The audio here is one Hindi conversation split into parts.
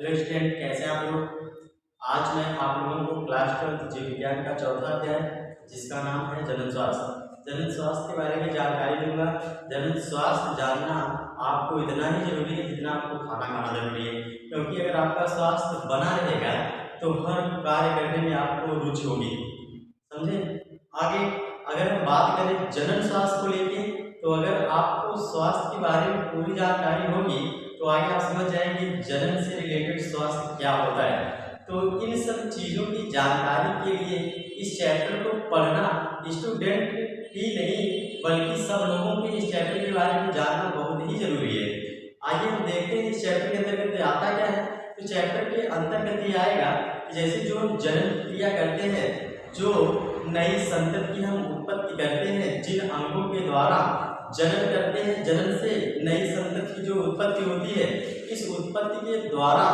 हेलो स्टूडेंट, कैसे हैं आप लोग। आज मैं आप लोगों को क्लास 12 जीव विज्ञान का चौथा अध्याय जिसका नाम है जनन स्वास्थ्य के बारे में जानकारी दूंगा। जनन स्वास्थ्य जानना आपको इतना ही जरूरी है जितना आपको खाना खाना जरूरी है, क्योंकि अगर आपका स्वास्थ्य बना रहेगा तो हर कार्य करने में आपको रुचि होगी। समझे। आगे अगर हम बात करें जनन स्वास्थ्य को लेके, तो अगर आपको स्वास्थ्य के बारे में पूरी जानकारी होगी तो आगे आप समझ जाएंगे जनन से रिलेटेड स्वास्थ्य क्या होता है। तो इन सब चीजों की जानकारी के लिए इस चैप्टर को पढ़ना स्टूडेंट ही नहीं बल्कि सब लोगों के इस चैप्टर के बारे में जानना बहुत ही जरूरी है। आइए हम देखते हैं इस चैप्टर के अंतर्गत आता क्या है। तो चैप्टर के अंतर्गत ये आएगा कि जैसे जो जनन क्रिया करते हैं, जो नई संतति की हम उत्पत्ति करते हैं, जिन अंगों के द्वारा जनन करते हैं, जनन से नई संतति की जो उत्पत्ति होती है, इस उत्पत्ति के द्वारा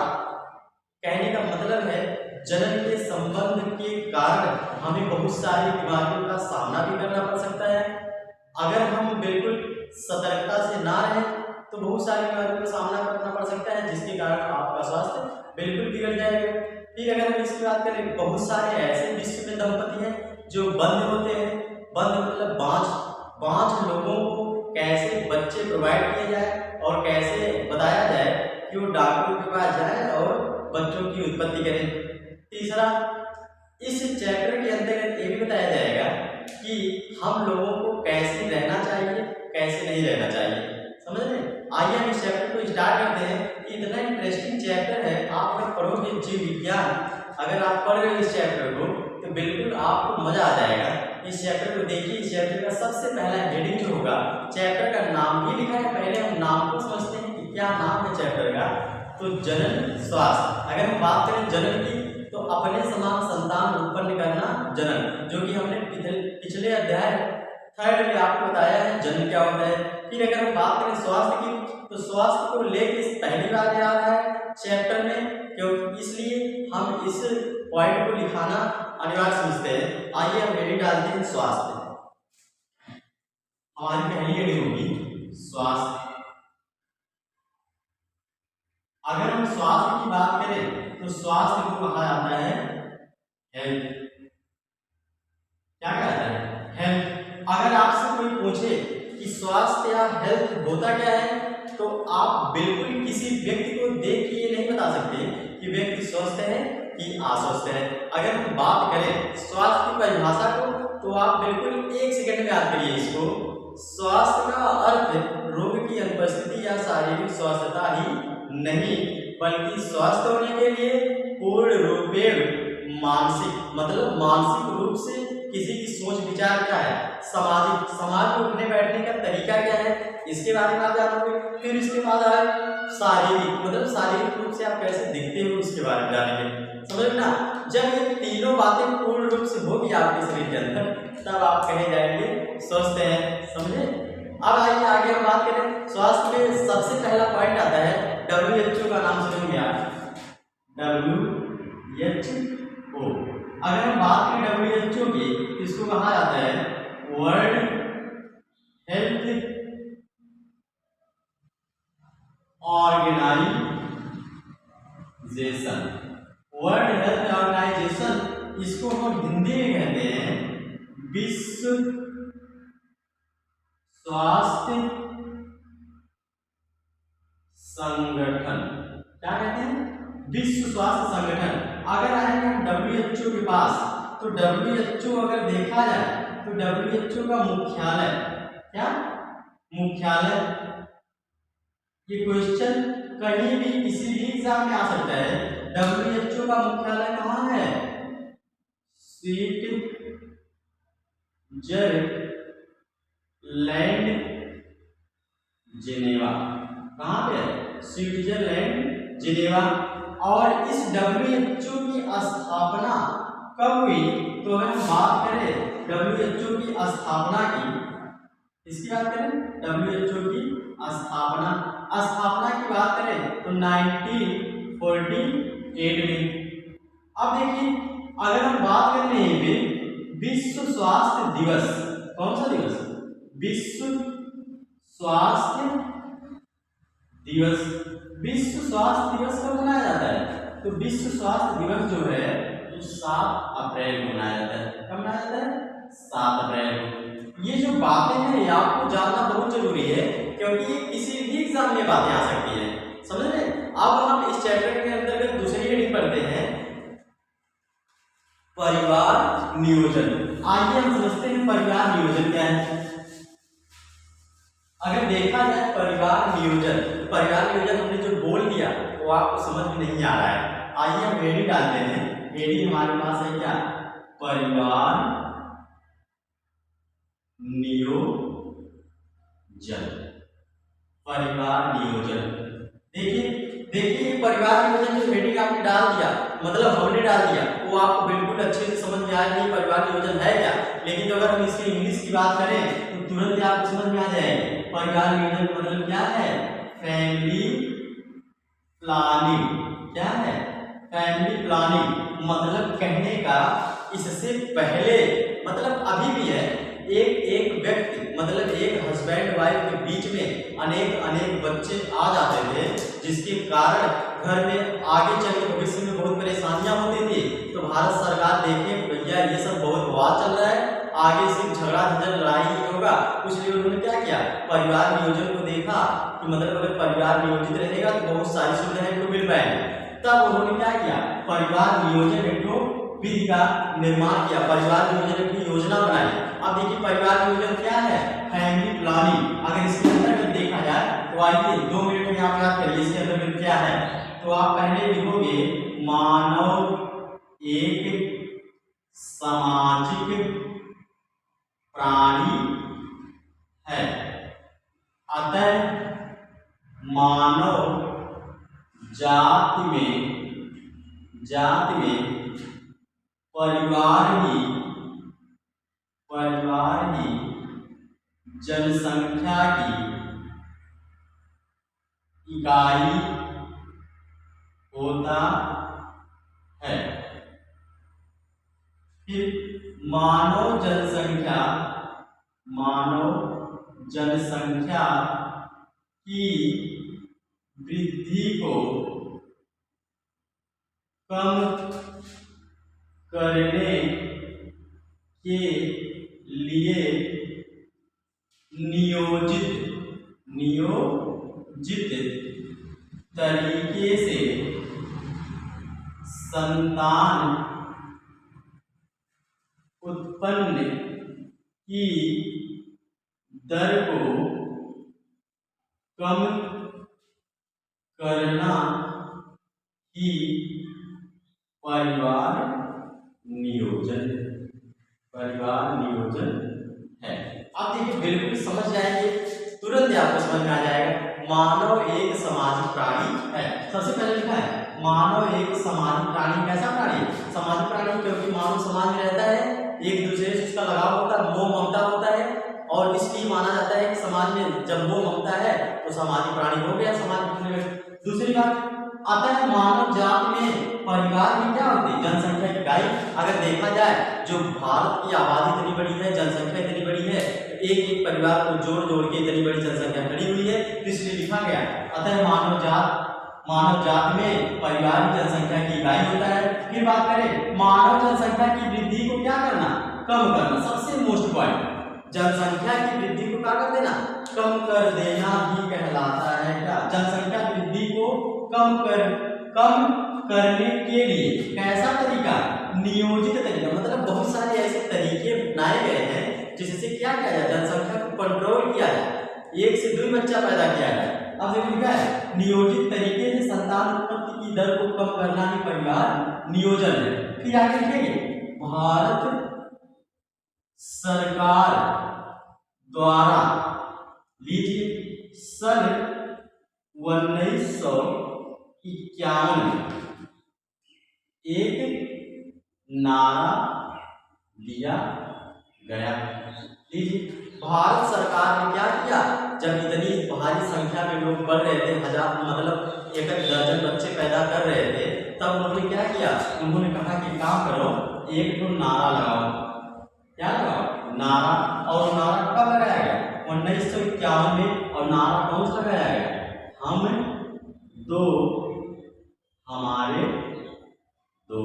कहने का मतलब है जनन के संबंध के कारण हमें बहुत सारी बीमारियों का सामना भी करना पड़ सकता है। अगर हम बिल्कुल सतर्कता से ना रहें तो बहुत सारी बीमारियों का सामना करना पड़ सकता है, जिसके कारण आपका स्वास्थ्य बिल्कुल बिगड़ जाएगा। फिर अगर हम इसकी बात करें, बहुत सारे ऐसे विश्व में दंपति हैं जो बंद होते हैं। बंद मतलब बांझ लोगों को कैसे बच्चे प्रोवाइड किए जाए और कैसे बताया जाए कि वो डॉक्टरों के पास जाए और बच्चों की उत्पत्ति करें। तीसरा, इस चैप्टर के अंतर्गत ये भी बताया जाएगा कि हम लोगों को कैसे रहना चाहिए, कैसे नहीं रहना चाहिए। समझ रहे। आइए हम इस चैप्टर को स्टार्ट करते हैं। इतना इंटरेस्टिंग चैप्टर है, आप अगर पढ़ोगे जीव विज्ञान, अगर आप पढ़ रहे हो इस चैप्टर को तो बिल्कुल आपको मजा आ जाएगा। इस चैप्टर को देखिए। इस चैप्टर का सबसे पहला हेडिंग जो होगा, चैप्टर का नाम ही लिखा है। पहले हम नाम को समझते हैं कि क्या नाम है चैप्टर का। तो जनन स्वास्थ्य। अगर हम बात करें जनन की, तो अपने समान संतान उत्पन्न करना जनन, जो कि हमने पिछले अध्याय 3 में आपको बताया है जनन क्या होता है। फिर अगर हम बात करें स्वास्थ्य की, तो स्वास्थ्य को लेकर पहली बार आ रहा है चैप्टर में, क्योंकि इसलिए हम इस पॉइंट को लिखाना अनिवार्य समझते हैं। आइए हम हेडिंग डालते हैं स्वास्थ्य। हमारी पहली हेडिंग होगी स्वास्थ्य। अगर हम स्वास्थ्य की बात करें तो स्वास्थ्य को कहा जाता है हेल्थ। क्या कहता है? हेल्थ। अगर आपसे कोई पूछे कि स्वास्थ्य या हेल्थ होता क्या है, तो आप बिल्कुल किसी व्यक्ति को देख के ये नहीं बता सकते कि व्यक्ति स्वस्थ है कि अस्वस्थ है। अगर हम बात करें स्वास्थ्य की परिभाषा को, तो आप बिल्कुल 1 सेकंड में याद करिए इसको। स्वास्थ्य का अर्थ रोग की अनुपस्थिति या शारीरिक स्वस्थता ही नहीं, बल्कि स्वस्थ होने के लिए पूर्ण रूपेण मानसिक रूप से किसी की सोच विचार क्या है, समाज में उठने बैठने का तरीका क्या है, इसके बारे में आप जानोगे। फिर इसके बाद आए शारीरिक रूप से आप कैसे दिखते हो, इसके बारे में जानेंगे। समझ ना। जब ये तीनों बातें पूर्ण रूप से होगी आपके शरीर के अंदर, तब आप कहे जाएंगे स्वस्थ हैं। समझे। अब आइए आगे हम बात करें। स्वास्थ्य में सबसे पहला पॉइंट आता है WHO का नाम सुनेंगे आप, WHO। अगर हम बात करें WHO की, इसको कहा जाता है world health organisation. World health organisation, इसको हम हिंदी में कहते हैं विश्व स्वास्थ्य संगठन। क्या कहते हैं? विश्व स्वास्थ्य संगठन। अगर आएंगे हम WHO के पास, तो WHO अगर देखा जाए तो WHO का मुख्यालय, क्या मुख्यालय, ये क्वेश्चन कहीं भी किसी भी एग्जाम में आ सकता है। WHO का मुख्यालय कहाँ है? Switzerland, Geneva. कहाँ पे है? Switzerland, Geneva. और इस WHO की स्थापना कब हुई? तो अगर हम बात करें WHO की स्थापना की, इसकी बात करें WHO की स्थापना की बात करें तो 1948 में। अब देखिए, अगर हम बात कर रहे हैं विश्व स्वास्थ्य दिवस, कौन सा दिवस? विश्व स्वास्थ्य दिवस। विश्व स्वास्थ्य दिवस कब मनाया जाता है? तो विश्व स्वास्थ्य दिवस जो है वो 7 अप्रैल को मनाया जाता है। कब मनाया जाता है? 7 अप्रैल को। ये जो बातें हैं ये आपको जानना बहुत जरूरी है, क्योंकि ये किसी भी एग्जाम में बातें आ सकती है, समझ रहे? अब हम इस चैप्टर के अंतर्गत दूसरी हेडिंग पढ़ते हैं, परिवार नियोजन। आइए हम समझते हैं परिवार नियोजन क्या है। अगर देखा जाए परिवार नियोजन, परिवार नियोजन हमने जो बोल दिया वो आपको समझ में नहीं आ रहा है। आइए हम हेडिंग डालते हैं। हेडिंग हमारे पास है क्या? परिवार नियोजन। परिवार नियोजन। देखिए परिवार नियोजन जो हेडिंग आपने डाल दिया, मतलब हमने डाल दिया, वो आपको बिल्कुल अच्छे से समझ में आया कि परिवार नियोजन है क्या। लेकिन अगर हम इसकी इंग्लिश की बात करें तो तुरंत आपको समझ में आ जाएगी। परिवार नियोजन मतलब क्या है? Family planning. क्या है? Family planning. मतलब कहने का इससे पहले, मतलब अभी भी है, एक व्यक्ति मतलब एक हस्बैंड वाइफ के बीच में अनेक बच्चे आ जाते थे, जिसके कारण घर में आगे चल के भविष्य में बहुत परेशानियां होती थी। तो भारत सरकार देखे भैया ये सब बहुत बवाल चल रहा है, आगे सिर्फ झगड़ा झंझट लड़ाई ही होगा, इसलिए उन्होंने क्या किया? परिवार नियोजन को देखा कि मतलब अगर परिवार नियोजित रहेगा तो बहुत सारी सुविधाएं इनको मिल पाएंगी। तब उन्होंने क्या किया? परिवार नियोजन एक विधि का निर्माण किया, परिवार नियोजन की योजना बनाई। अब देखिए परिवार नियोजन क्या है? Family planning. अगर इसके अंतर्गत देखा जाए तो आइए 2 मिनट में आप याद करिए इसके अंतर्गत क्या है। तो आप पहले लिखोगे मानव एक सामाजिक प्राणी है, अतः मानव जाति में परिवार ही जनसंख्या की इकाई होता है। फिर मानव जनसंख्या की वृद्धि को कम करने के लिए नियोजित तरीके से संतान उत्पन्न की दर को कम करना ही परिवार नियोजन है। आप देखिए बिल्कुल समझ जाएंगे, तुरंत आपको समझ में आ जाएगा। मानव एक सामाजिक प्राणी है। सबसे पहले लिखा है मानव एक सामाजिक प्राणी। कैसा प्राणी? सामाजिक प्राणी, क्योंकि मानव समाज में रहता है, एक दूसरे से उसका लगाव होता है, मोह ममता होता है, और इसलिए माना जाता है कि समाज में जब मोह ममता है तो सामाजिक प्राणी हो गया समाज में। दूसरी बात, अतः मानव जाति में परिवार में क्या होती है? जनसंख्या की इकाई। अगर देखा जाए जो भारत की आबादी इतनी बड़ी है, जनसंख्या इतनी बड़ी है, एक परिवार को जोड़ के इतनी बड़ी जनसंख्या खड़ी हुई है, तो इसलिए लिखा गया अतः मानव जाति में परिवार की जनसंख्या की इकाई होता है। फिर बात करें मानव जनसंख्या की वृद्धि को क्या करना? कम करना। सबसे मोस्ट पॉइंट, जनसंख्या की वृद्धि को क्या कर देना? कम कर देना भी कहलाता है क्या? जनसंख्या की वृद्धि को कम करने के लिए कैसा तरीका? नियोजित तरीका। मतलब बहुत सारे ऐसे तरीके अपनाए गए हैं जिससे क्या किया जाए? जनसंख्या को कंट्रोल किया जाए, 1 से 2 बच्चा पैदा किया जाए। अब देखिए क्या है? नियोजित तरीके से संतान उत्पत्ति की दर को कम करना ही परिवार नियोजन है। फिर आगे लिखेंगे भारत सरकार द्वारा, लीजिए, सन 1951 में एक नारा दिया गया। लीजिए, भारत सरकार ने क्या किया? जब इतनी भारी संख्या में लोग बढ़ रहे थे, हजार मतलब 1 दर्जन बच्चे पैदा कर रहे थे, तब उन्होंने क्या किया? उन्होंने कहा कि काम करो, एक तो नारा लगाओ। क्या लगाओ? नारा। और नारा कब लगाया गया? 1951 में। और नारा कौन सा लगाया गया? हम हमारे दो,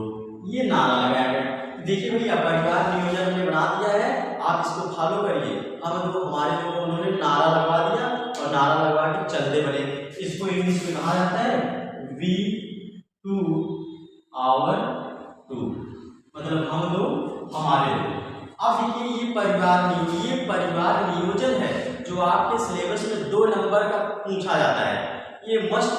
ये नारा लगाया गया। देखिए भैया परिवार नियोजन हमने बना दिया है, आप इसको फॉलो करिए। हम दो हमारे दो को उन्होंने नारा लगवा दिया और नारा लगवा के चलते बने। इसको इंग्लिश में कहा जाता है वी टू आवर टू, मतलब हम दो हमारे दो। अब देखिए ये परिवार नियोजन है जो आपके सिलेबस में 2 नंबर का पूछा जाता है। ये मस्ट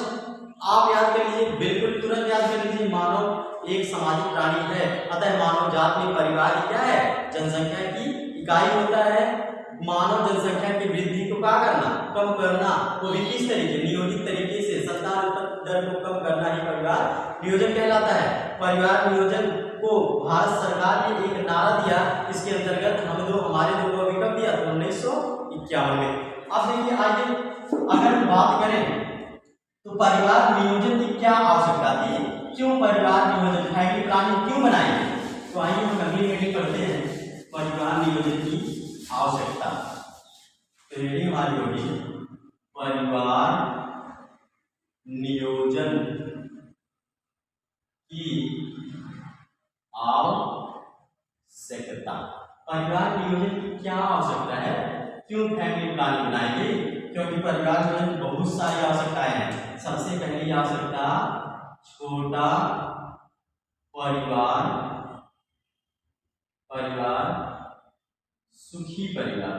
आप याद कर लीजिए, बिल्कुल तुरंत याद कर लीजिए। मानव एक सामाजिक प्राणी है, अतः मानव जात में परिवार क्या है, जनसंख्या की इकाई होता है। मानव जनसंख्या की वृद्धि को क्या करना, कम करना, वो भी किस तरीके, नियोजित तरीके से संतान उत्पत्ति दर को कम करना ही परिवार नियोजन कहलाता है। परिवार नियोजन को भारत सरकार ने एक नारा दिया, इसके अंतर्गत हम दो हमारे दो को अभी कब दिया, 1951 में। अब देखिए आइए अगर हम बात करें तो परिवार नियोजन की क्या आवश्यकता थी, क्यों परिवार नियोजन फैमिली प्लानिंग क्यों बनाई। तो आइए हम अगली मीटिंग पढ़ते हैं परिवार नियोजन की आवश्यकता। तो ये हमारी होगी परिवार नियोजन की आवश्यकता। परिवार नियोजन की क्या आवश्यकता है, क्यों फैमिली प्लानिंग बनाई गई, क्योंकि परिवार नियोजन बहुत सारी आवश्यकताएं हैं। सबसे पहली आवश्यकता छोटा परिवार, सुखी परिवार।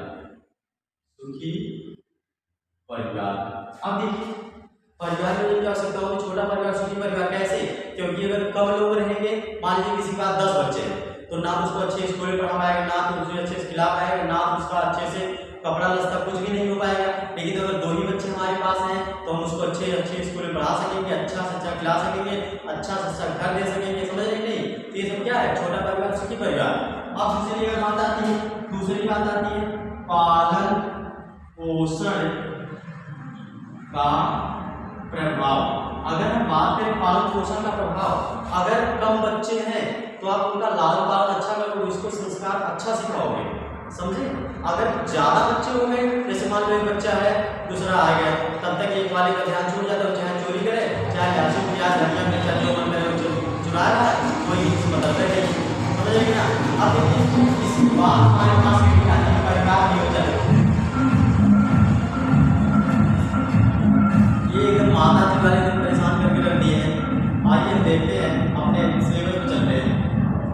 अब देखिए परिवार में क्या आवश्यकता होगी, छोटा परिवार सुखी परिवार। कैसे, क्योंकि अगर कम लोग रहेंगे, मान लीजिए किसी के पास 10 बच्चे हैं, तो ना उसको अच्छे स्कूल में पढ़ा पाएगा, ना तो उसे अच्छे से खिला पाएगा, ना उसका अच्छे से कपड़ा लत्ता कुछ भी नहीं हो पाएगा। लेकिन अगर 2 ही बच्चे हमारे पास हैं तो हम उसको अच्छे स्कूल में पढ़ा सकेंगे, अच्छा से अच्छा खिला सकेंगे, अच्छा से अच्छा घर दे सकेंगे। समझ रहे नहीं, तो ये सब क्या है, छोटा परिवार सुखी परिवार। अब दूसरी बात आती है पालन पोषण का प्रभाव। अगर हम बात करें पालन पोषण का प्रभाव, अगर कम बच्चे हैं तो आप उनका लालन पालन अच्छा करोगे, उसको संस्कार अच्छा सिखाओगे, समझे। अगर ज्यादा बच्चे हो गए, जैसे मान लो एक बच्चा है, दूसरा आ गया, तब तक एक वाले का ध्यान छूट जाता है, चाहे चोरी करे, चाहे लहसुन प्याज धनिया मिर्चा जो मन करे चुरा रहा है, कोई मतलब नहीं, समझ रहे ना। अब देखिए इस बात हमारे पास परिवार नियोजन, ये एकदम माता जी वाले दिन परेशान करके रख दिए हैं। आइए हम देखते हैं, अपने सिलेबस में चलते हैं।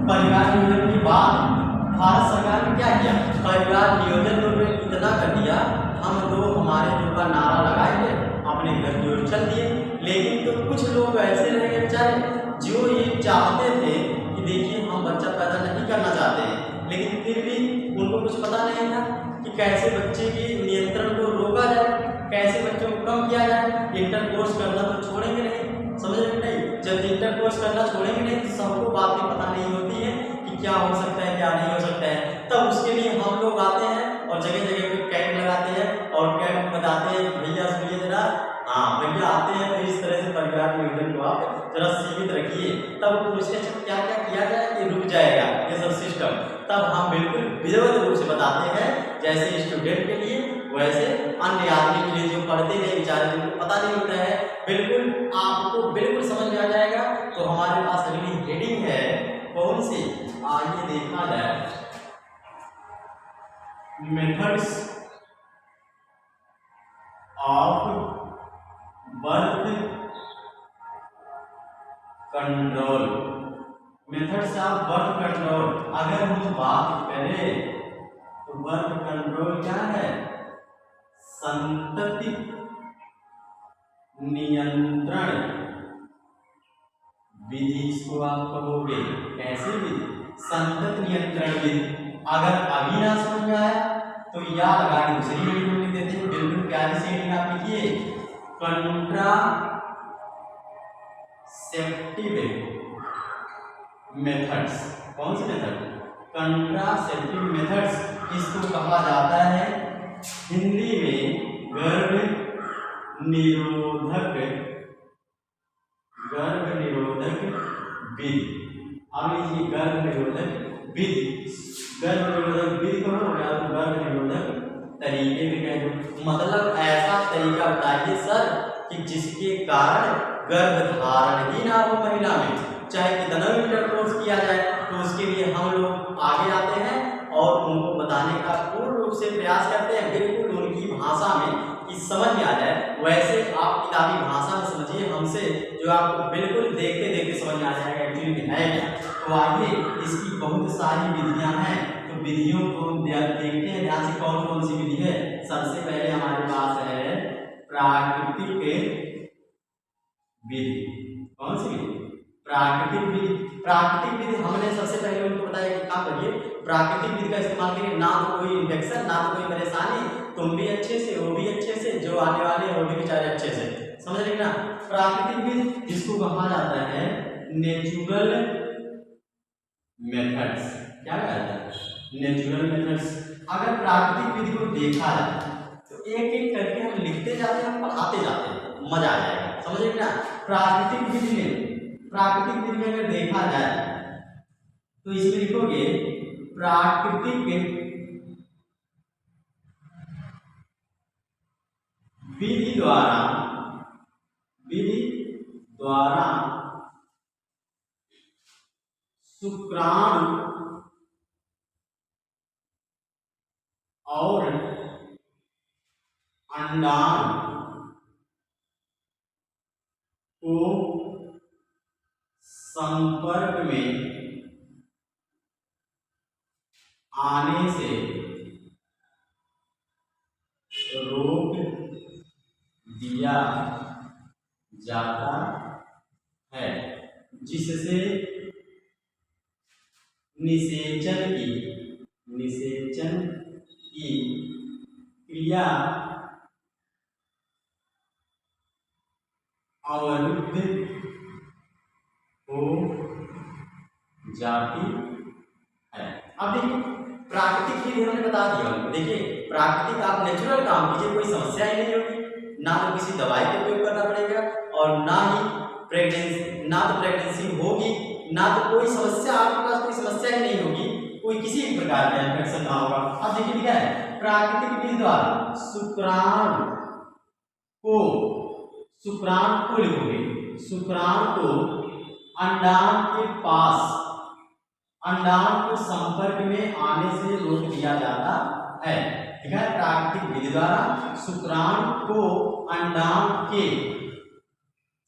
परिवार नियोजन की बात भारत सरकार ने क्या किया, परिवार नियोजन को इतना कर दिया, हम दो हमारे दो का नारा लगाएंगे, अपने घर की ओर चल दिए। लेकिन तो कुछ लोग ऐसे रह गए बेचारे जो ये चाहते थे कि देखिए हम बच्चा पैदा नहीं करना चाहते हैं, लेकिन फिर भी उनको कुछ पता नहीं था कि कैसे बच्चे की नियंत्रण को रोका जाए, कैसे बच्चों को कम किया जाए। इंटर कोर्स करना तो छोड़ेंगे नहीं, समझ रहे नहीं। जब इंटर कोर्स करना छोड़ेंगे नहीं तो सबको बातें पता नहीं होती है कि क्या हो सकता है क्या नहीं हो सकता है। तब उसके लिए हम लोग आते हैं और जगह जगह पे कैंप लगाते हैं और कैंप बताते हैं भैया सुनिए जरा, हाँ भैया आते हैं तो इस तरह से परिवार नियोजन को आप जरा सीमित रखिए। तब उसके क्या क्या किया जाए कि रुक जाएगा ये सब सिस्टम। तब हम बिल्कुल विधिवत रूप से बताते हैं, जैसे स्टूडेंट के लिए वैसे अन्य आदमी के लिए जो पढ़ते नहीं बेचारे जिनको पता नहीं होता है, बिल्कुल आपको बिल्कुल समझ में आ जाएगा। तो हमारे पास अगली हेडिंग है कौन सी, आइए देखा जाए, methods of birth control. Methods of birth control, अगर हम बात करें तो बर्थ कंट्रोल क्या है, संतति नियंत्रण विधि, इसको आप कहोगे कैसे विधि, संतति नियंत्रण विधि। अगर अभी ना समझ में आया तो याद लगा के दूसरी वीडियो लिख देते हैं, बिल्कुल प्यारी से हेडिंग आप लिखिए, कंट्रासेप्टिव मेथड्स। कौन से मेथड, कंट्रासेप्टिव मेथड्स, इसको कहा जाता है हिंदी में गर्भ निरोधक विधि। अब लीजिए गर्भ निरोधक विधि, गर्भ निरोधक विधि कहो या तो गर्भ निरोधक तरीके भी कह दो। मतलब ऐसा तरीका बताइए सर कि जिसके कारण गर्भधारण ही ना हो महिला में, चाहे कितना भी इंटरकोर्स किया जाए तो उसके लिए हम लोग आगे आते हैं और उनको बताने का पूर्ण रूप से प्रयास करते हैं, बिल्कुल उनकी भाषा में कि समझ में आ जाए। वैसे आप किताबी भाषा में समझिए हमसे, जो आपको बिल्कुल देखते देखते समझ में आ जाएगा एक्चुअली में है क्या। तो आइए, इसकी बहुत सारी विधियां हैं, तो विधियों को देखते हैं ध्यान से कौन कौन सी विधि है। सबसे पहले हमारे पास है प्राकृतिक विधि। कौन सी विधि? प्राकृतिक विधि। प्राकृतिक विधि हमने सबसे पहले उनको बताया कि काम करिए, प्राकृतिक विधि का इस्तेमाल करिए, ना तो कोई इन्फेक्शन, ना तो कोई परेशानी, तुम भी अच्छे से, वो भी अच्छे से, जो आने वाले हैं वो भी बेचारे अच्छे से, समझ रहे ना। प्राकृतिक विधि जिसको कहा जाता है नेचुरल मेथड्स। क्या कहा जाता है? Natural methods. अगर प्राकृतिक विधि को देखा जाए तो एक एक करके हम लिखते जाते हैं, पढ़ाते जाते हैं, मजा आ जाएगा, समझ रहे ना। प्राकृतिक विधि में अगर देखा जाए तो इसमें लिखोगे प्राकृतिक विधि द्वारा शुक्राणु और अंडाणु को संपर्क में आने से रोक दिया जाता है, जिससे निषेचन की क्रिया अवरुद्ध हो जाती है। अब देखिए, प्राकृतिक विधि हमने बता दिया। देखिए, प्राकृतिक आप नेचुरल काम कीजिए, कोई समस्या ही नहीं होगी, ना तो किसी दवाई का उपयोग करना पड़ेगा और ना तो प्रेगनेंसी होगी, ना तो कोई समस्या, आपके पास कोई समस्या ही नहीं होगी, कोई किसी प्रकार का इन्फेक्शन ना होगा। अब देखिए क्या है, प्राकृतिक विधि द्वारा शुक्राणु को लिखोगे, शुक्राणु को अंडाणु के पास, अंडाणु के संपर्क में आने से रोक दिया जाता है। ठीक है, प्राकृतिक विधि द्वारा शुक्राणु को अंडाणु के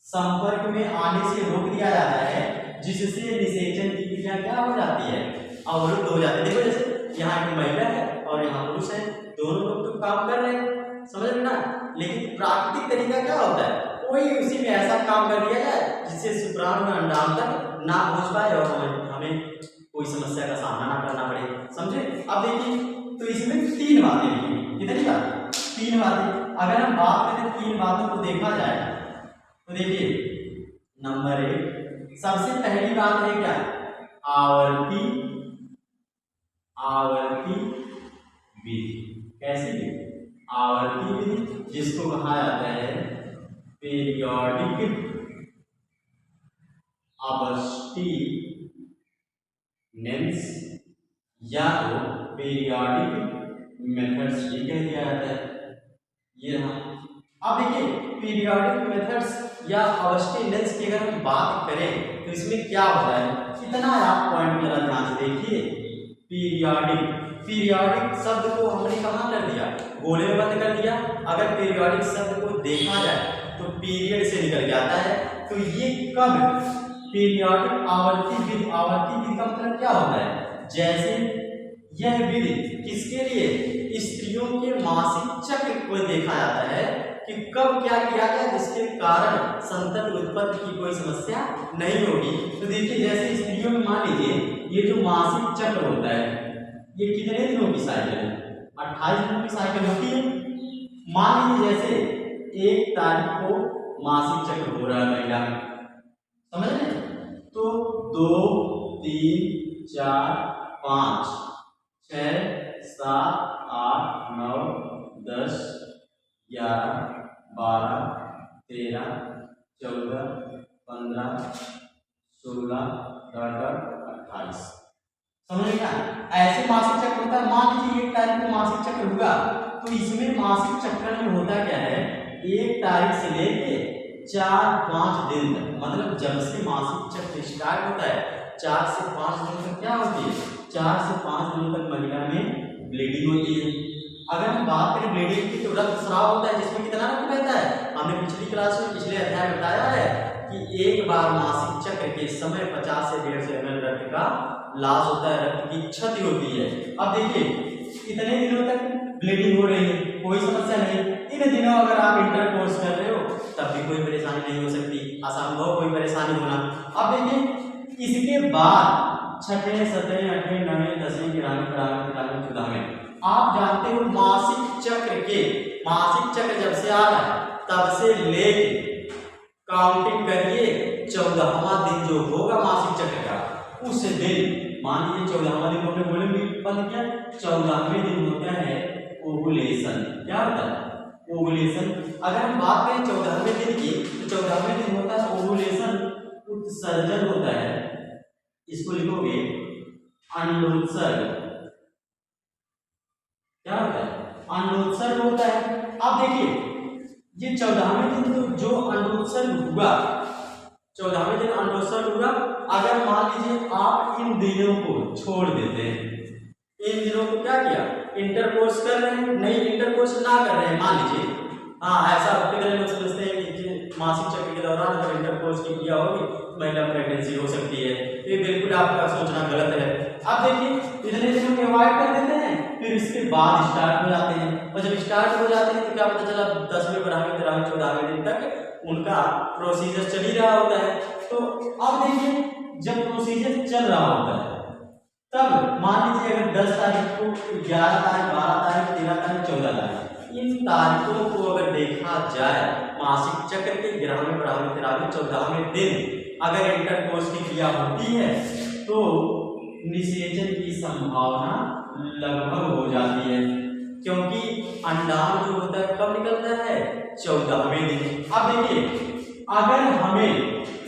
संपर्क में आने से रोक दिया जाता है, जिससे निषेचन की क्रिया क्या हो जाती है? अवरुद्ध हो जाती है। देखो, जैसे यहाँ एक महिला है और यहाँ पुरुष है, दोनों लोग तो काम कर रहे हैं, समझ रहे ना। लेकिन प्राकृतिक तरीका क्या होता है? कोई उसी में ऐसा काम कर दिया जाए जिससे शुक्राणु में अंडाणु तक ना पहुंच पाए और हमें कोई समस्या का सामना ना करना पड़े, समझे। अब देखिए, तो इसमें 3 बातें लिखी। कितनी बातें? 3 बातें। अगर हम बात करें 3 बातों को देखा जाए तो देखिए, नंबर 1 सबसे पहली बात है क्या? आवर्ती विधि। कैसी विधि? आवर्ती विधि, जिसको कहा जाता है पीरियोडिक अबस्टिनेंस या तो पीरियोडिक मेथड्स भी कह दिया जाता है। ये अब देखिए, पीरियोडिक मेथड्स या अबस्टिनेंस की अगर हम बात करें तो इसमें क्या होता है, इतना आप पॉइंट मेरा ध्यान से देखिए। पीरियोडिक शब्द को हमने कहाँ कर दिया? गोले में बंद कर दिया। अगर पीरियोडिक शब्द को देखा जाए तो पीरियड से निकल के आता है, तो ये कब पीरियोडिक आवर्ती विधि का मतलब क्या होता है? जैसे यह विधि किसके लिए? स्त्रियों के मासिक चक्र को देखा जाता है कि कब क्या किया गया जिसके कारण संतति उत्पत्ति की कोई समस्या नहीं होगी। तो देखिए, जैसे स्त्रियों में मान लीजिए ये जो मासिक चक्र होता है, ये कितने दिनों की साइकिल है? 28 दिनों की साइकिल होती है। मान लीजिए जैसे 1 तारीख को मासिक चक्र हो रहा है महिला में, समझ रहे? तो 2 3 4 5 6 7 8 9 10 11 12 13 14 15 16 18 28, समझेगा? ऐसे मासिक चक्र होता है। मान लीजिए 1 तारीख को मासिक चक्र हुआ, तो इसमें मासिक चक्र में होता क्या है, 1 तारीख से लेके 4-5 दिन तक, मतलब जब से मासिक चक्र स्टार्ट होता है 4 से 5 दिन तक क्या होती है, 4 से 5 दिनों तक महिला में ब्लीडिंग होती है। अगर हम बात करें ब्लीडिंग की तो रक्तस्राव होता है, जिसमें कितना रक्त बहता है, हमने पिछली क्लास में पिछले अध्याय में बताया है कि एक बार मासिक चक्र के समय 50 से 150 ml रक्त का लॉस होता है, रक्त की क्षति होती है। अब देखिए इतने दिनों तक ब्लीडिंग हो रही है, कोई समस्या नहीं, इन दिनों अगर आप इंटरकोर्स कर रहे हो तब भी कोई परेशानी नहीं हो सकती, असंभव कोई परेशानी होना। अब देखिए इसके बाद 6वें 7वें 8वें 9वें 10वें 11वें 12वें 13वें 14वें आप जानते हो मासिक चक्र जब से आ रहा है तब से लेके काउंटिंग करिए 14वां दिन जो होगा मासिक चक्र का, उस दिन मान लीजिए 14वां दिन हमने बोले भी बंद किया, 14वें दिन होता है ओवुलेशन। क्या होता है ओवुलेशन। अगर हम बात करें 14वें दिन की तो 14वें दिन होता है ओवुलेशन, उत्सर्जन होता है, इसको लिखोगे अंडोत्सर्ग। क्या होता है अंडोत्सर्ग होता है। अब देखिए ये 14वें दिन तो जो अंडोत्सर्ग हुआ, 14वें दिन अंडोत्सर्ग हुआ, अगर मान लीजिए आप इन दिनों को छोड़ देते हैं, इन दिनों को क्या किया इंटरकोर्स कर रहे हैं, नहीं इंटरकोर्स ना कर रहे हैं मान लीजिए, हाँ ऐसा व्यक्तिगत लोग समझते हैं कि मासिक चक्र के दौरान अगर इंटरकोर्स की क्रिया होगी तो महिला प्रेगनेंसी हो सकती है, ये बिल्कुल आपका सोचना गलत है। अब देखिए इतने दिनों को अवॉइड कर देते हैं, फिर इसके बाद स्टार्ट हो जाते हैं, और जब स्टार्ट हो जाते हैं तो क्या पता चला 10वें 12वें 13वें 14वें दिन तक उनका प्रोसीजर चल ही रहा होता है। तो अब देखिए जब प्रोसीजर चल रहा होता है तब मान लीजिए अगर 10 तारीख को 11 तारीख 12 तारीख 13 तारीख 14 तारीख इन तारीखों को अगर देखा जाए मासिक चक्र के 11वें 12वें 13वें 14वें दिन अगर इंटरकोर्स की क्रिया होती है तो निषेचन की संभावना लगभग हो जाती है, क्योंकि अंडाणु जो होता है कब निकलता है 14वें दिन। अब देखिए अगर हमें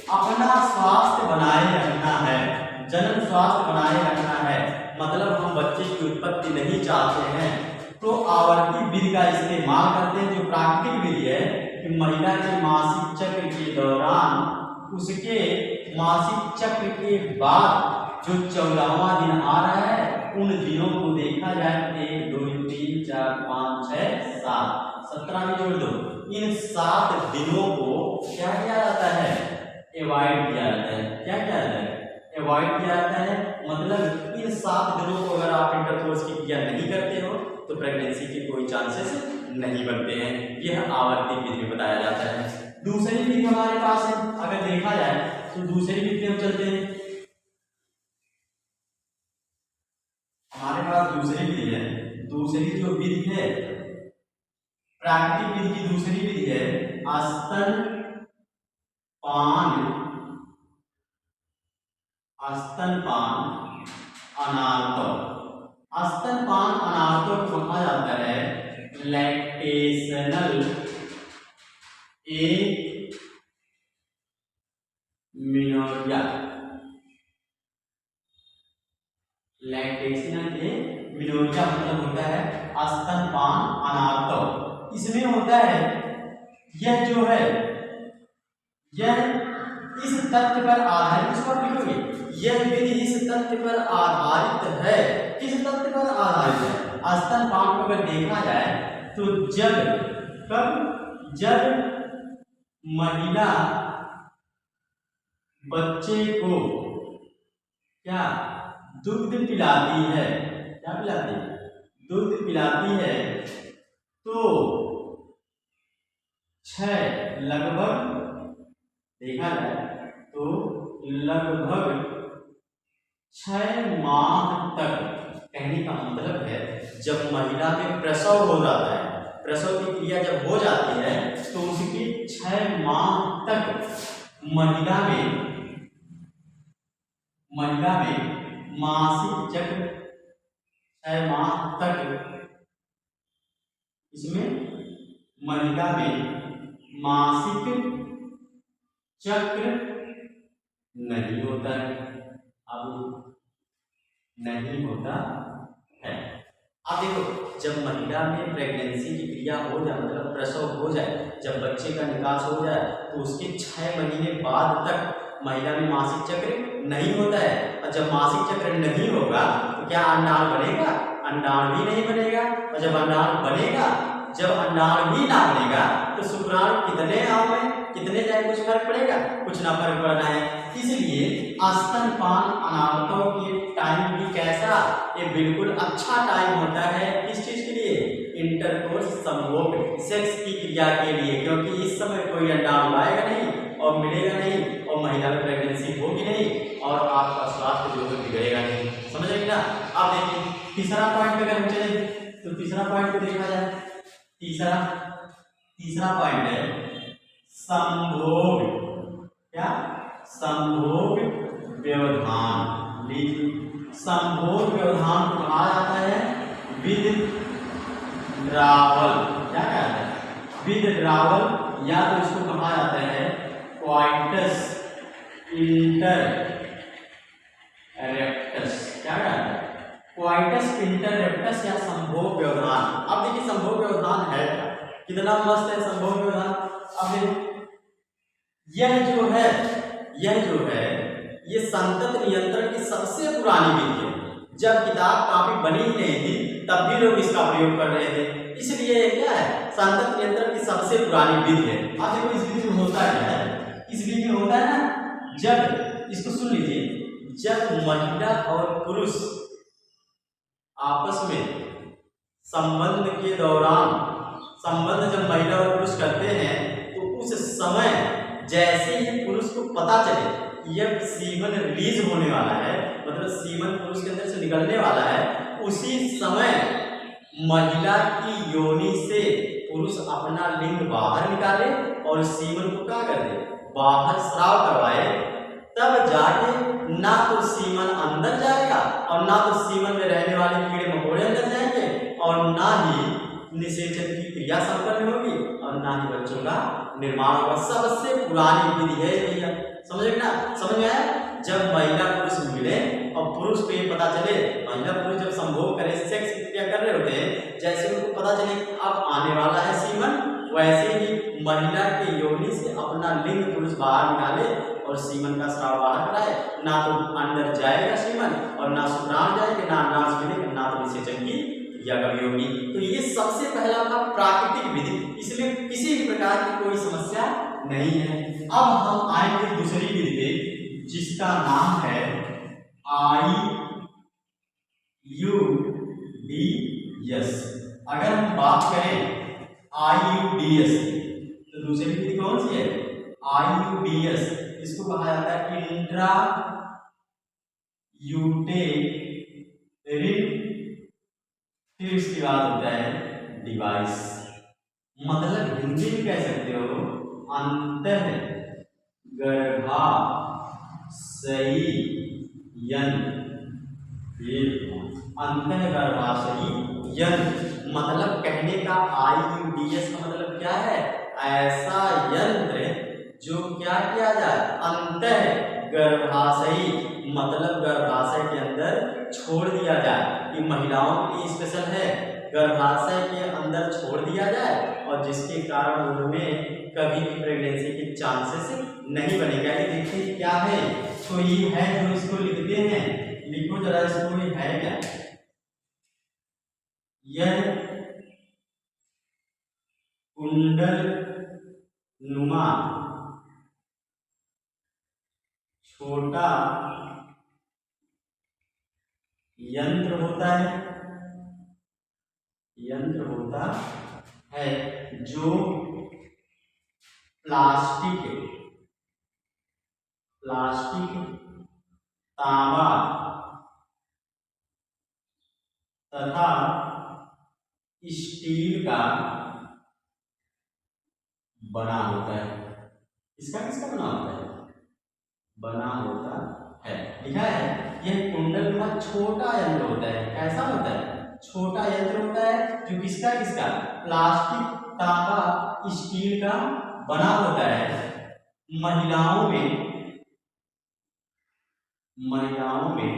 अपना स्वास्थ्य बनाए रखना है, जन्म स्वास्थ्य बनाए रखना है, मतलब हम बच्चे की उत्पत्ति नहीं चाहते हैं, तो आवर्ती विधि का इस्तेमाल करते हैं, जो प्राकृतिक विधि है कि महिला के मासिक चक्र के दौरान उसके मासिक चक्र के बाद जो 14वां दिन आ रहा है उन दिनों को देखा जाए 1 2 3 4 5 6 7 17 में जोड़ दो, इन 7 दिनों को क्या किया जाता है अवॉइड किया जाता है। क्या किया जाता है अवॉइड किया जाता है, मतलब इन 7 दिनों को अगर आप इंटरकोर्स की क्रिया नहीं करते हो तो प्रेगनेंसी के कोई चांसेस नहीं बनते हैं, यह आवर्ती विधि में बताया जाता है। दूसरी विधि हमारे पास है, अगर देखा जाए तो दूसरी विधि हम चलते हैं, हमारे पास दूसरी विधि है। दूसरी जो विधि है प्राकृतिक विधि की दूसरी विधि है स्तनपान अनार्तव। स्तनपान अनार्तव को कहा जाता है लैक्टेशनल एमिनोरिया। लैक्टेशनल एमिनोरिया मतलब होता है स्तनपान अनार्तव। इसमें होता है यह जो है यह इस तथ्य पर आधारित, इसको आप लिखोगे यह विधि इस तथ्य पर आधारित है। किस तथ्य पर आधारित है? स्तनपान को अगर देखा जाए तो जब महिला बच्चे को क्या दूध पिलाती है, क्या पिलाती है दूध पिलाती है, तो लगभग देखा जाए तो लगभग 6 माह तक, कहने का मतलब है जब महिला में प्रसव हो जाता है, प्रसव की क्रिया जब हो जाती है तो उसकी 6 माह तक महिला में मासिक चक्र 6 माह तक इसमें महिला में मासिक चक्र नहीं होता है। अब नहीं होता है। अब देखो जब महिला में प्रेगनेंसी की क्रिया हो जाए, मतलब प्रसव हो जाए, जब बच्चे का निकास हो जाए, तो उसके 6 महीने बाद तक महिला में मासिक चक्र नहीं होता है। और जब मासिक चक्र नहीं होगा तो क्या अंडाणु बनेगा? अंडाणु भी नहीं बनेगा। और जब अंडाणु बनेगा, जब अंडाणु भी ना बनेगा तो शुक्राणु कितने आओगे, कितने जाए, कुछ फर्क पड़ेगा? कुछ ना फर्क पड़ना है। इसलिए स्तनपान अनावतों के टाइम भी कैसा, ये बिल्कुल अच्छा टाइम होता है। किस चीज के लिए? इंटरकोर्स, संभोग, सेक्स की क्रिया के लिए, क्योंकि इस समय कोई अंडाणु आएगा नहीं और मिलेगा नहीं और महिला में प्रेगनेंसी होगी नहीं और आपका स्वास्थ्य जो है बिगड़ेगा नहीं। समझ रहे ना? अब देखिए तीसरा पॉइंट पे अगर हम चले तो तीसरा पॉइंट को देखा जाए। तीसरा पॉइंट है संभोग। क्या? संभोग व्यवधान। लीजिए, संभोग व्यवधान को कहा जाता है विदड्रावल। क्या कहता है? विदड्रावल, या तो इसको कहा जाता है क्वाइटस इंटररेप्टस। क्या कहता है? क्वाइटस इंटररेप्टस या संभोग व्यवधान। अब देखिए संभोग व्यवधान है क्या, कितना मस्त है संभोग व्यवधान। अब देखिए यह जो है ये संतति नियंत्रण की सबसे पुरानी विधि है। जब किताब काफी बनी ही नहीं थी तब भी लोग इसका प्रयोग कर रहे थे, इसलिए क्या है, संतति नियंत्रण की सबसे पुरानी विधि है। अब देखो इस विधि में होता क्या है, इस विधि में होता है ना, जब इसको सुन लीजिए, जब महिला और पुरुष आपस में संबंध के दौरान, संबंध जब महिला और पुरुष करते हैं तो उस समय जैसे ही पुरुष को पता चले कि यह सीमन रिलीज होने वाला है, मतलब सीमन पुरुष के अंदर से निकलने वाला है, उसी समय महिला की योनि से पुरुष अपना लिंग बाहर निकाले और सीमन को क्या कर दे, बाहर स्राव करवाए, तब जाके ना तो सीमन अंदर जाएगा और ना तो सीमन में रहने वाले कीड़े मकोड़े अंदर जाएंगे और ना ही निषेचन की क्रिया संपन्न होगी और ना ही बच्चों का निर्माण होगा। सबसे पुरानी विधि है भैया, समझे ना? समझ में आया? जब महिला पुरुष मिले और पुरुष को ये पता चले, महिला पुरुष जब संभोग करे, सेक्स की क्रिया कर रहे होते हैं, जैसे उनको पता चले अब आने वाला है सीमन, वैसे ही महिला के योनि से अपना लिंग पुरुष बाहर निकाले और सीमन का स्राव बाहर कराए, ना तो अंदर जाएगा सीमन और ना शुक्राणु जाएगा, ना अंडाशय मिलेगा, ना तो निषेचन की क्रिया कभी होगी। तो ये सबसे पहला था प्राकृतिक विधि, इसलिए किसी भी प्रकार की कोई समस्या नहीं है। अब हम आएंगे दूसरी विधि पे जिसका नाम है IUDS। अगर हम बात करें IUDS तो दूसरी विधि कौन सी है? IUDS, इसको कहा जाता है इंट्रा यूटेरिन, फिर इसके बाद होता है डिवाइस, मतलब हिंदी में कह सकते हो अंतः गर्भाशयी यंत्र। अंतः गर्भाशयी यंत्र मतलब कहने का IUDS का मतलब क्या है? ऐसा यंत्र जो क्या किया जाए, अंतः गर्भाशयी मतलब गर्भाशय के अंदर छोड़ दिया जाए। ये महिलाओं के लिए स्पेशल है, गर्भाशय के अंदर छोड़ दिया जाए और जिसके कारण उनमें कभी भी प्रेगनेंसी के चांसेस नहीं बनेगा। ये देखिए क्या है, तो ये है जो इसको लिखते हैं, लिखो जरा इसको, ये है क्या? यह कुंडल नुमा छोटा यंत्र होता है, यंत्र होता है जो प्लास्टिक, तांबा तथा स्टील का बना होता है। इसका किसका बना होता है? बना होता है। लिखा है यह कुंडल में छोटा यंत्र होता है। कैसा होता है? छोटा यंत्र होता है जो किसका किसका, प्लास्टिक, तांबा, स्टील का बना होता है। महिलाओं में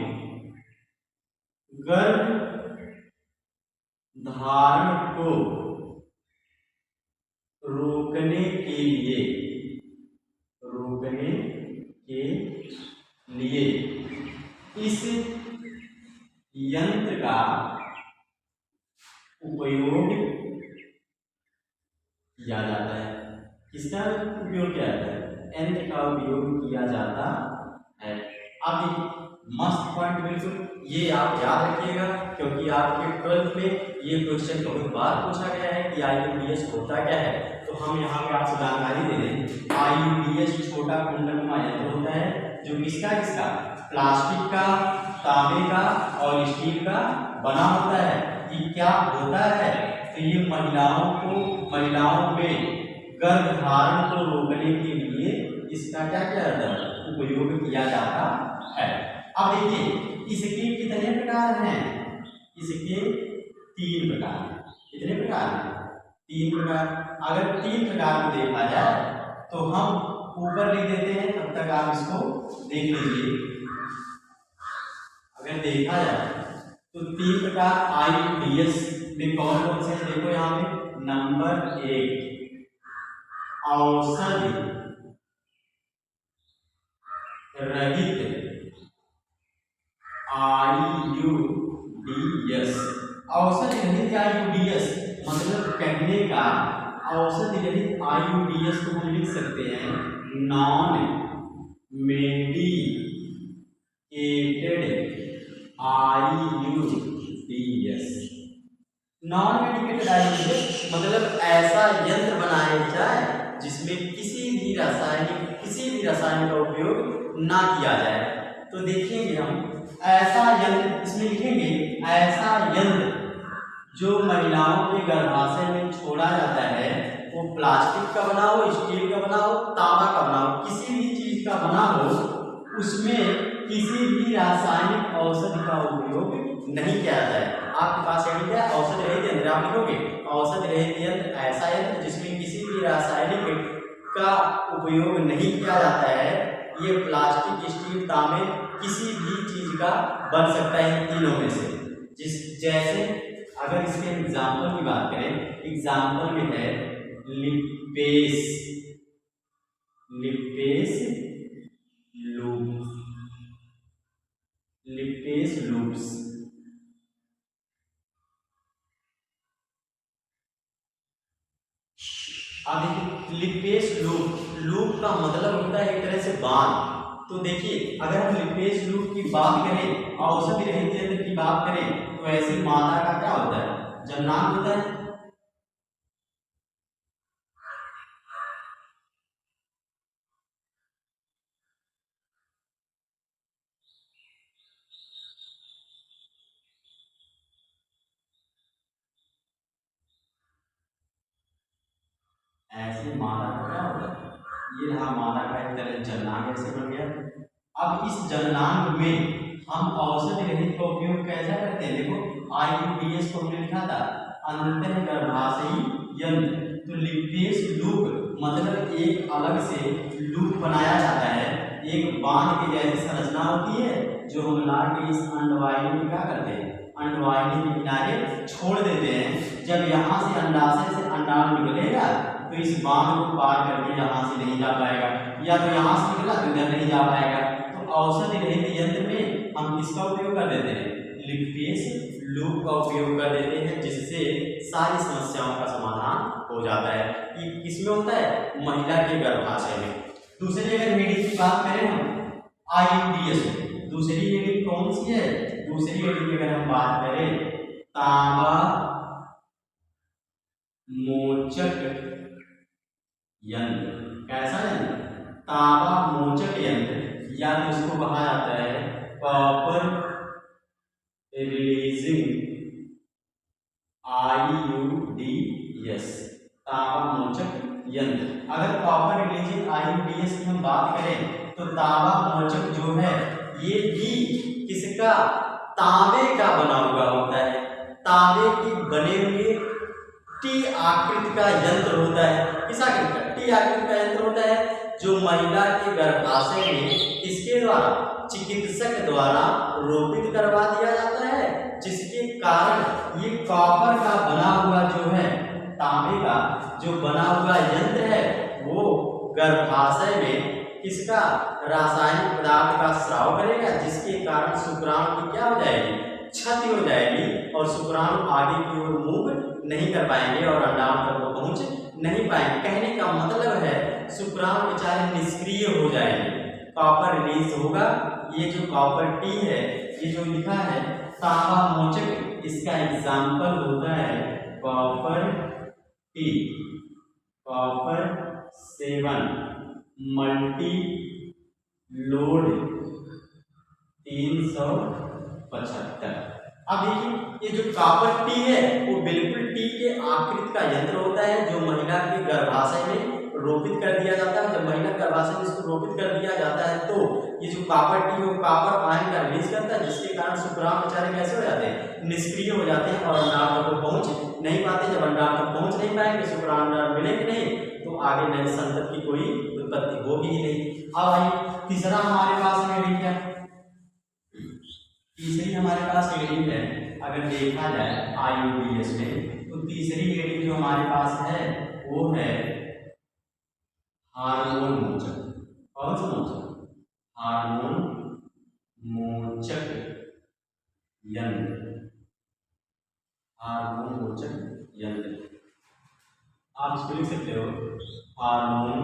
गर्भ धारण को रोकने के लिए इस यंत्र का उपयोग किया जाता है। किसका उपयोग किया जाता है? यंत्र का उपयोग किया जाता है। अब मस्त पॉइंट बिल्कुल ये आप याद रखिएगा, क्योंकि आपके 12th में ये क्वेश्चन बहुत बार पूछा गया है कि IUDS होता क्या है। तो हम यहाँ पे आपको जानकारी दे दें। IUDS छोटा कुंडलनुमा यंत्र होता है जो किसका प्लास्टिक का, तांबे का और स्टील का बना होता है। ये क्या होता है? तो ये महिलाओं में गर्भधारण को रोकने के लिए इसका क्या किया जाता है? उपयोग किया जाता है। अब देखिए इसके कितने प्रकार हैं? इसके 3 प्रकार हैं। कितने प्रकार हैं? 3 प्रकार। अगर 3 प्रकार को देखा जाए तो हम ऊपर लिख देते हैं, तब तक आप इसको देख लीजिए। अगर देखा जाए तो 3 प्रकार IUDS में कौन कौन से हैं? देखो यहाँ पे नंबर 1 औषधि रहित IUDS। औषधि रहित IUDS मतलब कहने का औषधि रहित IUDS को हम लिख सकते हैं non medicated IUDS। Non medicated IUDS मतलब ऐसा यंत्र बनाया जाए जिसमें किसी भी रसायन का उपयोग ना किया जाए। तो देखेंगे हम ऐसा यंत्र, इसमें लिखेंगे ऐसा यंत्र जो महिलाओं के गर्भाशय में छोड़ा जाता है, वो प्लास्टिक का बना हो, स्टील का बना हो, तांबा का बना हो, किसी भी चीज का बना हो, उसमें किसी भी रासायनिक औषधि का उपयोग नहीं किया जाता है। आपके पास यही क्या औषधि रहित यंत्र, आप लिखोगे औषधि रहित यंत्र ऐसा यंत्र जिसमें किसी भी रासायनिक का उपयोग नहीं किया जाता है। ये प्लास्टिक, स्टील, तांबे किसी भी चीज का बन सकता है इन तीनों में से। जैसे अगर इसके एग्जाम्पल की बात करें, एग्जाम्पल में है लिपेस लूप्स। अब देखिए लिपेस लूप का मतलब होता है एक तरह से बांध। तो देखिए अगर हम लिपेस लूप की बात करें, औषधि रहित यंत्र की बात करें, तो ऐसी मादा का क्या होता है? जननांग होता है। ऐसे मादा का क्या होता है? ये रहा मादा का एक तरह जननांग ऐसे बन गया। अब इस जननांग में हम औषधि रहित का उपयोग कैसा करते हैं? देखो IUDS को हमने लिखा था अंतःगर्भाशयी यंत्र। तो लिपेस लूप मतलब एक अलग से लूप बनाया जाता है, एक बांध की जैसी संरचना होती है जो हम ला के इस अंडवाहिनी में क्या करते हैं? अंडवाहिनी के किनारे छोड़ देते हैं। जब यहाँ से अंडाशय से अंडाणु निकलेगा तो इस बांध को पार करके यहाँ से नहीं जा पाएगा, या तो यहाँ से निकला तो इधर नहीं जा पाएगा। तो औषधि रहित यंत्र में हम किसका उपयोग कर देते हैं? लिपेस लूप का उपयोग कर देते हैं, जिससे सारी समस्याओं का समाधान हो जाता है। ये किसमें होता है? महिला के गर्भाशय में। दूसरी अगर यूनिट की बात करें हम IUDS में, दूसरी यूनिट कौन सी है? दूसरी यूनिट की अगर हम बात करें तांबा मोचक यंत्र। कैसा यंत्र? तांबा मोचक यंत्र, या तो इसको कहा जाता है कॉपर रिलीजिंग IUDS, तांबा मोचक यंत्र। अगर कॉपर रिलीजिंग IUDS की हम बात करें तो तांबा मोचक जो है ये भी किसका? तांबे का बना हुआ होता है। तांबे की बने हुए T आकृति का यंत्र होता है। किस आकृति का? T आकृति का यंत्र होता है, जो महिला के गर्भाशय में इसके द्वारा चिकित्सक द्वारा रोपित करवा दिया जाता है, जिसके कारण ये कॉपर का बना हुआ जो है, तांबे का जो बना हुआ यंत्र है, वो गर्भाशय में किसका रासायनिक पदार्थ का स्राव करेगा, जिसके कारण शुक्राणु की क्या हो जाएगी, क्षति हो जाएगी और शुक्राणु आगे की ओर मूव नहीं कर पाएंगे और अंडाणु तक वो पहुंच नहीं पाएंगे। कहने का मतलब है शुक्राणु बेचारे निष्क्रिय हो जाएंगे, कॉपर रिलीज होगा। ये जो कॉपर टी है, ये जो लिखा है तांबा मोचक, इसका एग्जाम्पल होता है copper T, copper 7 multi load 375। अब देखिए ये जो कॉपर टी है वो बिल्कुल टी के आकृति का यंत्र होता है, जो महिला के गर्भाशय में रोपित कर दिया जाता है। जब महिला गर्भाशय में इसको रोपित कर दिया जाता है तो ये जो कॉपर टी वो कॉपर आयन का रिलीज करता है, जिसके कारण शुक्राणु बेचारे कैसे हो जाते हैं, निष्क्रिय हो जाते हैं और अंडाणु तक पहुंच नहीं पाते। जब अंडाणु तक पहुंच नहीं पाएंगे, शुक्राणु मिलेंगे नहीं, तो आगे नए संतति की कोई उत्पत्ति होगी ही नहीं। अब भाई तीसरा हमारे पास हेडिंग क्या, तीसरी हमारे पास हेडिंग है, अगर देखा जाए IUPAC में, तो तीसरी हेडिंग जो हमारे पास है वो है हार्मोन मोचक। कौन सा मोचक, हार्मोन मोचक यंत्र, हार्मोन मोचक यंत्र। आप इसको लिख सकते हो हार्मोन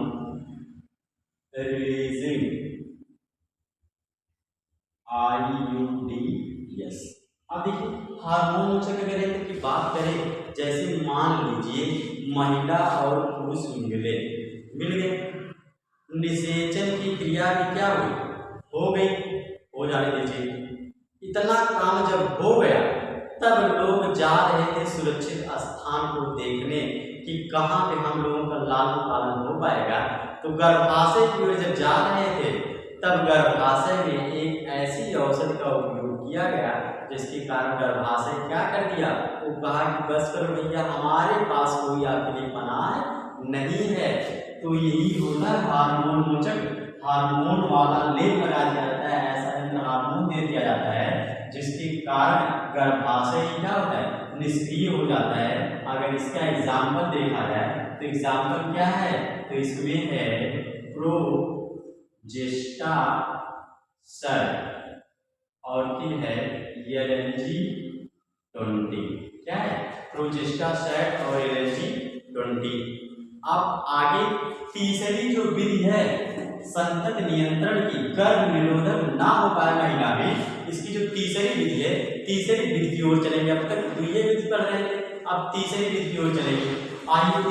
रिलीजिंग, IUDS। अब देखिए हार्मोन मोचक अगर यंत्र की बात करें, जैसे मान लीजिए महिला और पुरुष मिल गए, निषेचन की क्रिया भी क्या हुई, हो गई, हो जाने दीजिए। इतना काम जब हो गया तब लोग जा रहे थे सुरक्षित स्थान को देखने कि कहाँ पे हम लोगों का लालन पालन हो पाएगा। तो गर्भाशय की ओर जब जा रहे थे तब गर्भाशय में एक ऐसी औषधि का उपयोग किया गया जिसके कारण गर्भाशय क्या कर दिया, वो कहा कि बस करो भैया, हमारे पास कोई आपके लिए पनाह नहीं है। तो यही होता है हार्मोन मोचक, हार्मोन वाला लेप लगा दिया जाता है, ऐसा हार्मोन दे दिया जाता है जिसके कारण गर्भाशय क्या होता है, निष्क्रिय हो जाता है। अगर इसका एग्जाम्पल देखा जाए तो एग्जाम्पल क्या है, तो इसमें है प्रोजेस्टेरोन और फिर है LNG-20। क्या है, प्रोजेस्टेरोन और LNG-20। अब आगे तीसरी जो विधि है संतति नियंत्रण की, गर्भ निरोधक ना हो पाए महिला में, इसकी जो तीसरी विधि है, तीसरी विधि की ओर चलेंगे। अब तक दुइये विधि पढ़ रहे थे, अब तीसरी विधि की ओर चलेंगे। आइए